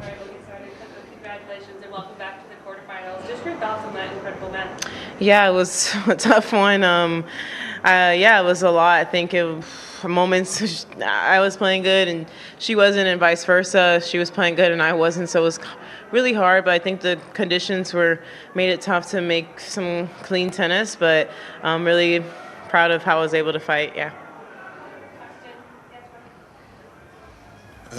right, we'll get started. Congratulations and welcome back to the quarterfinals. Just your thoughts on that incredible match. Yeah, it was a tough one. Yeah, it was a lot. I think moments I was playing good and she wasn't, and vice versa. She was playing good and I wasn't, so it was really hard. But I think the conditions made it tough to make some clean tennis. But I'm really proud of how I was able to fight. Yeah.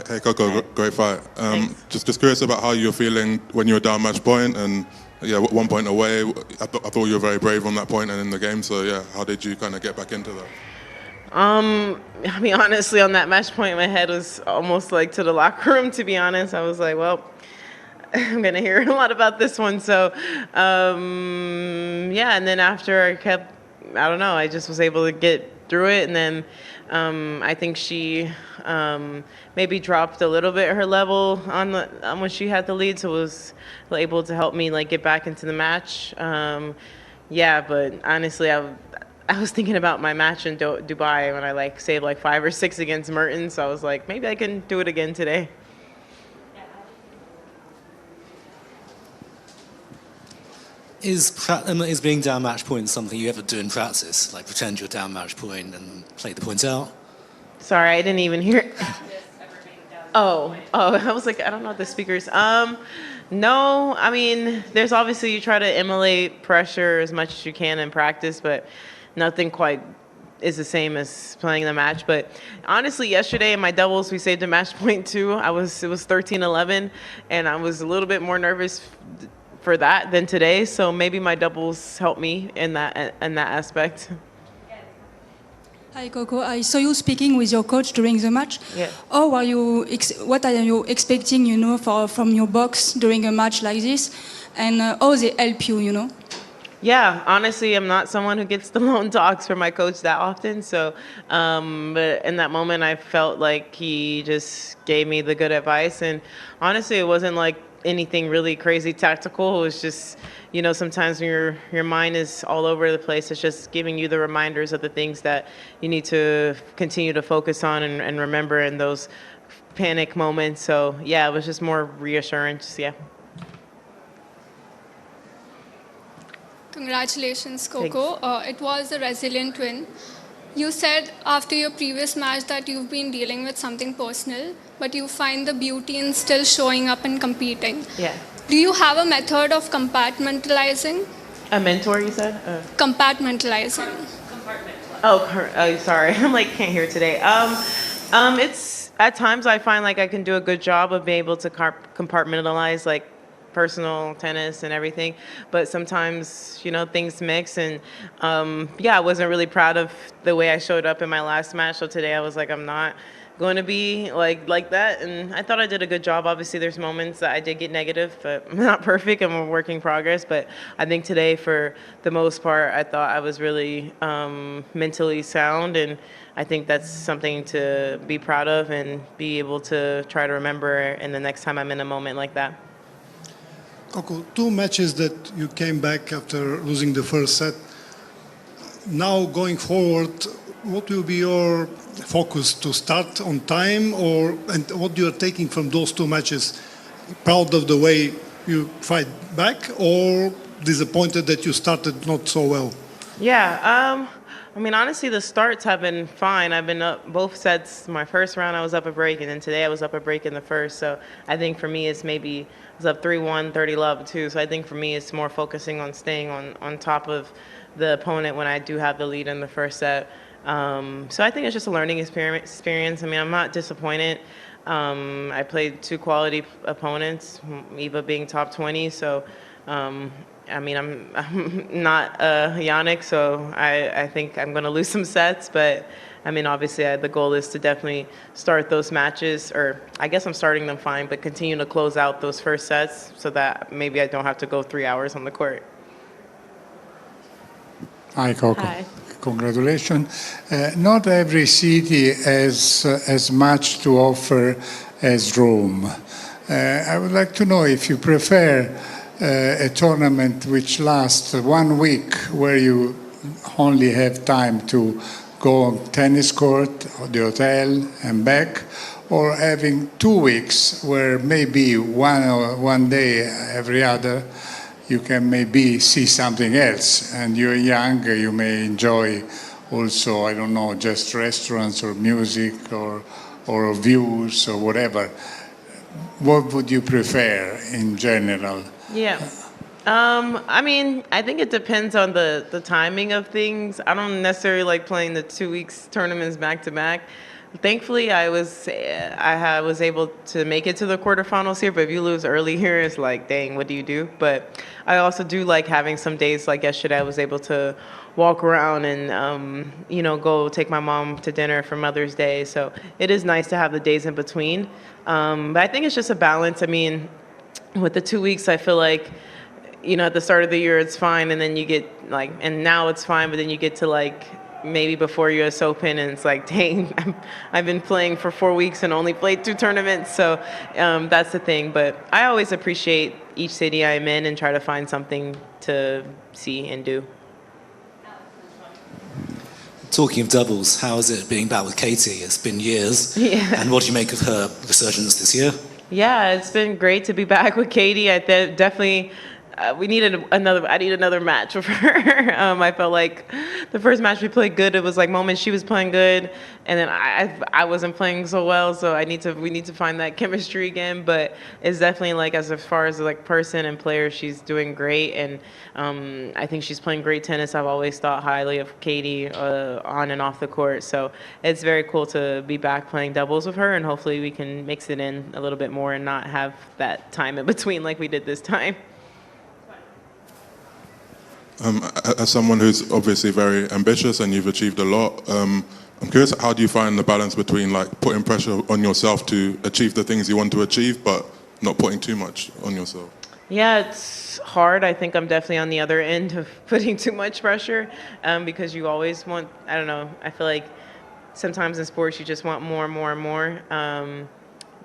Hey Coco, great fight. Thanks. Just curious about how you were feeling when you were down match point, and yeah, 1 point away. I thought you were very brave on that point and in the game. So yeah, how did you kind of get back into that? I mean, honestly, on that match point, my head was almost like to the locker room. To be honest, I was like, well, I'm gonna hear a lot about this one. So, yeah, and then after I don't know, I just was able to get through it, and then I think she maybe dropped a little bit her level on when she had the lead, so was able to help me like get back into the match. Yeah, but honestly, I was thinking about my match in Dubai when I like saved like 5 or 6 against Mertens, so I was like, maybe I can do it again today. Is being down match point something you ever do in practice? Like pretend you're down match point and play the point out? Sorry, I didn't even hear. Oh, I was like, I don't know the speakers. No, I mean, there's obviously you try to emulate pressure as much as you can in practice, but nothing quite is the same as playing the match. But honestly, yesterday in my doubles, we saved a match point too. It was 13-11, and I was a little bit more nervous for that than today. So maybe my doubles helped me in that aspect. Hi Coco, I saw you speaking with your coach during the match. Yeah. What are you expecting, from your box during a match like this, and how they help you, Yeah, honestly, I'm not someone who gets the lone talks from my coach that often. So, but in that moment, I felt like he just gave me the good advice. And honestly, it wasn't like anything really crazy tactical. It was just, sometimes when your mind is all over the place, it's just giving you the reminders of the things that you need to continue to focus on and remember in those panic moments. So, yeah, it was just more reassurance. Yeah. Congratulations, Coco. It was a resilient win. You said after your previous match that you've been dealing with something personal, but you find the beauty in still showing up and competing. Yeah. Do you have a method of compartmentalizing? A mentor, you said? Compartmentalizing. Oh, sorry. I'm like, can't hear today. It's at times I find like I can do a good job of being able to compartmentalize like personal tennis and everything, but sometimes things mix, and yeah, I wasn't really proud of the way I showed up in my last match. So today I was like, I'm not going to be like that, and I thought I did a good job. Obviously there's moments that I did get negative, but I'm not perfect. I'm a work in progress, but I think today for the most part I thought I was really mentally sound, and I think that's something to be proud of and be able to try to remember in the next time I'm in a moment like that. Coco, 2 matches that you came back after losing the first set. Now going forward, what will be your focus, to start on time, and what you are taking from those 2 matches? Proud of the way you fight back, or disappointed that you started not so well? Yeah, I mean, honestly, the starts have been fine. I've been up both sets. My first round, I was up a break, and then today I was up a break in the first. So I think for me, it's maybe I was up 3-1, 30-love too. So I think for me, it's more focusing on staying on top of the opponent when I do have the lead in the first set. So I think it's just a learning experience. I mean, I'm not disappointed. I played 2 quality opponents, Iva being top 20. So, I mean, I'm not Jannik, so I think I'm going to lose some sets. But, I mean, obviously, the goal is to definitely start those matches, or I guess I'm starting them fine, but continue to close out those first sets so that maybe I don't have to go 3 hours on the court. Hi, Coco. Hi. Congratulations. Not every city has as much to offer as Rome. I would like to know if you prefer a tournament which lasts 1 week, where you only have time to go on tennis court, or the hotel and back, or having 2 weeks where maybe one day every other you can maybe see something else, and you're young, you may enjoy also, I don't know, just restaurants or music or views or whatever. What would you prefer in general? Yeah. I mean, I think it depends on the timing of things. I don't necessarily like playing the 2 weeks tournaments back to back. Thankfully, I was able to make it to the quarterfinals here. But if you lose early here, it's like, dang, what do you do? But I also do like having some days like yesterday. I was able to walk around and go take my mom to dinner for Mother's Day. So it is nice to have the days in between. But I think it's just a balance. I mean, with the 2 weeks, I feel like, at the start of the year it's fine, and then you get and now it's fine, but then you get to maybe before US Open, and it's like, dang, I've been playing for 4 weeks and only played 2 tournaments. So that's the thing. But I always appreciate each city I'm in and try to find something to see and do. Talking of doubles, how is it being back with Katie? It's been years. Yeah. And what do you make of her resurgence this year? Yeah, it's been great to be back with Katie. I definitely. I need another match with her. I felt like the first match we played good. It was like moments she was playing good, and then I wasn't playing so well. So we need to find that chemistry again. But it's definitely as far as person and player, she's doing great, and I think she's playing great tennis. I've always thought highly of Katie on and off the court. So it's very cool to be back playing doubles with her, and hopefully we can mix it in a little bit more and not have that time in between like we did this time. As someone who's obviously very ambitious and you've achieved a lot, I'm curious, how do you find the balance between putting pressure on yourself to achieve the things you want to achieve, but not putting too much on yourself? Yeah, it's hard. I think I'm definitely on the other end of putting too much pressure because you always want, I don't know, I feel like sometimes in sports you just want more and more and more.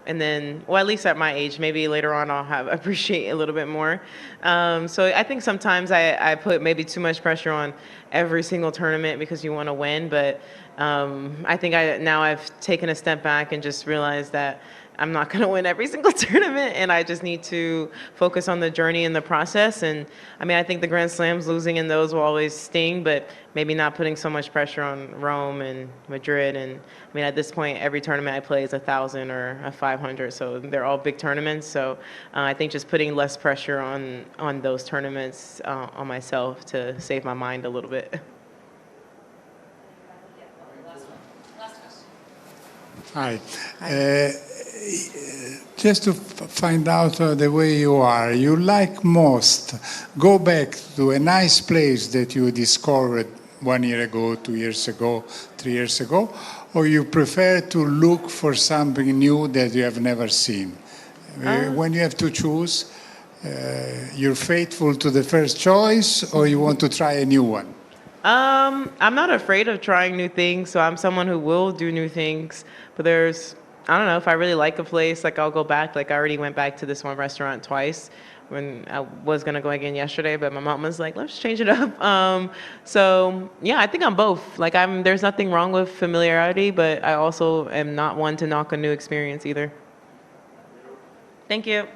And then, well, at least at my age, maybe later on I'll appreciate a little bit more. So I think sometimes I put maybe too much pressure on every single tournament because you want to win. But I think now I've taken a step back and just realized that I'm not going to win every single tournament, and I just need to focus on the journey and the process. And I mean, I think the Grand Slams, losing in those will always sting, but maybe not putting so much pressure on Rome and Madrid. And I mean, at this point, every tournament I play is 1,000 or a 500, so they're all big tournaments. So I think just putting less pressure on those tournaments on myself to save my mind a little bit. Hi. Just to find out the way you are, you like most go back to a nice place that you discovered 1 year ago, 2 years ago, 3 years ago, or you prefer to look for something new that you have never seen? When you have to choose, you're faithful to the first choice, or you want to try a new one? I'm not afraid of trying new things, so I'm someone who will do new things. But I don't know, if I really like a place, I'll go back. I already went back to this one restaurant twice when I was going to go again yesterday, but my mom was like, let's change it up. So yeah, I think I'm both. There's nothing wrong with familiarity, but I also am not one to knock a new experience either. Thank you.